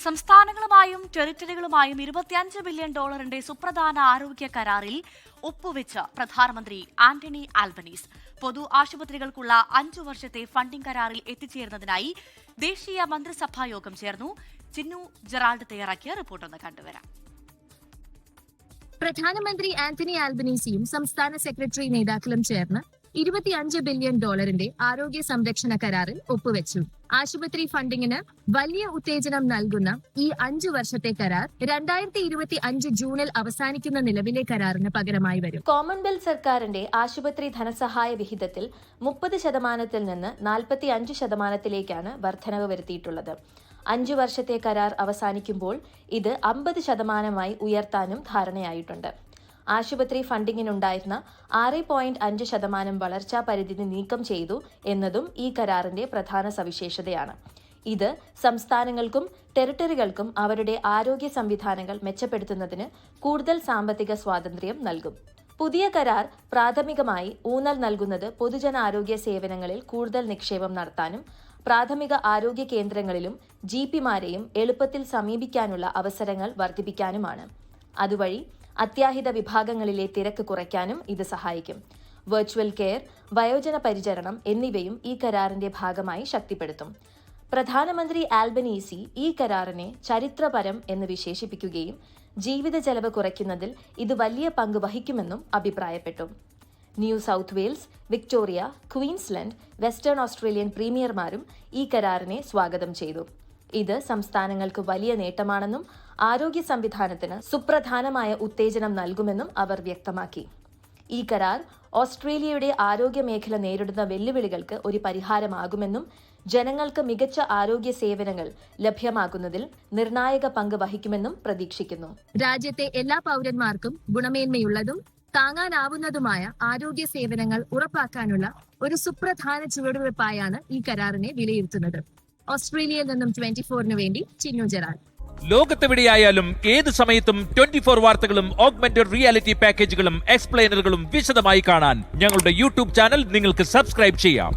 സംസ്ഥാനങ്ങളുമായും ടെറിട്ടറികളുമായും $25 billion സുപ്രധാന ആരോഗ്യ കരാറിൽ ഒപ്പുവെച്ച് പ്രധാനമന്ത്രി ആന്റണി ആൽബനീസ്. പൊതു ആശുപത്രികൾക്കുള്ള 5 വർഷത്തെ ഫണ്ടിംഗ് കരാറിൽ എത്തിച്ചേരുന്നതിനായി ദേശീയ മന്ത്രിസഭാ യോഗം ചേർന്നു. ചിന്നു ജെറാൾഡ് തയ്യാറാക്കിയ റിപ്പോർട്ടൊന്ന് കണ്ടുവരാം. പ്രധാനമന്ത്രി ആന്റണി ആൽബനീസിയും സംസ്ഥാന സെക്രട്ടറി നേതാക്കളും ചേർന്ന് $25 ബില്യൺ ആരോഗ്യ സംരക്ഷണ കരാറിൽ ഒപ്പുവെച്ചു. ആശുപത്രി ഫണ്ടിങ്ങിന് വലിയ ഉത്തേജനം നൽകുന്ന ഈ 5 വർഷത്തെ കരാർ 2025 ജൂണിൽ അവസാനിക്കുന്ന നിലവിലെ കരാറിന് പകരമായി വരും. കോമൺവെൽത്ത് സർക്കാരിന്റെ ആശുപത്രി ധനസഹായ വിഹിതത്തിൽ 30% നിന്ന് 45%ലേക്കാണ് വർധനവ് വരുത്തിയിട്ടുള്ളത്. 5 വർഷത്തെ കരാർ അവസാനിക്കുമ്പോൾ ഇത് 50% ഉയർത്താനും ധാരണയായിട്ടുണ്ട്. ആശുപത്രി ഫണ്ടിങ്ങിനുണ്ടായിരുന്ന 6.5% വളർച്ചാ പരിധി നീക്കം ചെയ്തു എന്നതും ഈ കരാറിന്റെ പ്രധാന സവിശേഷതയാണ്. ഇത് സംസ്ഥാനങ്ങൾക്കും ടെറിട്ടറികൾക്കും അവരുടെ ആരോഗ്യ സംവിധാനങ്ങൾ മെച്ചപ്പെടുത്തുന്നതിന് കൂടുതൽ സാമ്പത്തിക സ്വാതന്ത്ര്യം നൽകും. പുതിയ കരാർ പ്രാഥമികമായി ഊന്നൽ നൽകുന്നത് പൊതുജനാരോഗ്യ സേവനങ്ങളിൽ കൂടുതൽ നിക്ഷേപം നടത്താനും പ്രാഥമിക ആരോഗ്യ കേന്ദ്രങ്ങളിലും GP-മാരെയും എളുപ്പത്തിൽ സമീപിക്കാനുള്ള അവസരങ്ങൾ വർദ്ധിപ്പിക്കാനുമാണ്. അതുവഴി അത്യാഹിത വിഭാഗങ്ങളിലെ തിരക്ക് കുറയ്ക്കാനും ഇത് സഹായിക്കും. വെർച്വൽ കെയർ, വയോജന പരിചരണം എന്നിവയും ഈ കരാറിന്റെ ഭാഗമായി ശക്തിപ്പെടുത്തും. പ്രധാനമന്ത്രി ആൽബനീസി ഈ കരാറിനെ ചരിത്രപരം എന്ന് വിശേഷിപ്പിക്കുകയും ജീവിത ചെലവ് കുറയ്ക്കുന്നതിൽ ഇത് വലിയ പങ്ക് വഹിക്കുമെന്നും അഭിപ്രായപ്പെട്ടു. New South Wales, Victoria, Queensland, Western Australian പ്രീമിയർമാരും ഈ കരാറിനെ സ്വാഗതം ചെയ്തു. ഇത് സംസ്ഥാനങ്ങൾക്ക് വലിയ നേട്ടമാണെന്നും ആരോഗ്യ സംവിധാനത്തിന് സുപ്രധാനമായ ഉത്തേജനം നൽകുമെന്നും അവർ വ്യക്തമാക്കി. ഈ കരാർ ഓസ്ട്രേലിയയുടെ ആരോഗ്യ മേഖല നേരിടുന്ന വെല്ലുവിളികൾക്ക് ഒരു പരിഹാരമാകുമെന്നും ജനങ്ങൾക്ക് മികച്ച ആരോഗ്യ സേവനങ്ങൾ ലഭ്യമാക്കുന്നതിൽ നിർണായക പങ്ക് വഹിക്കുമെന്നും പ്രതീക്ഷിക്കുന്നു. രാജ്യത്തെ എല്ലാ പൗരന്മാർക്കും ഗുണമേന്മയുള്ളതും താങ്ങാനാവുന്നതുമായ ആരോഗ്യ സേവനങ്ങൾ ഉറപ്പാക്കാനുള്ള ഒരു സുപ്രധാന ചുവടുവയ്പായാണ് ഈ കരാറിനെ വിലയിരുത്തുന്നത്. ഓസ്ട്രേലിയയിൽ നിന്നും 24-ന് വേണ്ടി ചിന്നു ജെറാൾഡ്. ലോകത്തെവിടെയായാലും ഏത് സമയത്തും 24 വാർത്തകളും ഓഗ്മെന്റഡ് റിയാലിറ്റി പാക്കേജുകളും എക്സ്പ്ലെയിനറുകളും വിശദമായി കാണാൻ ഞങ്ങളുടെ YouTube ചാനൽ നിങ്ങൾക്ക് സബ്സ്ക്രൈബ് ചെയ്യാം.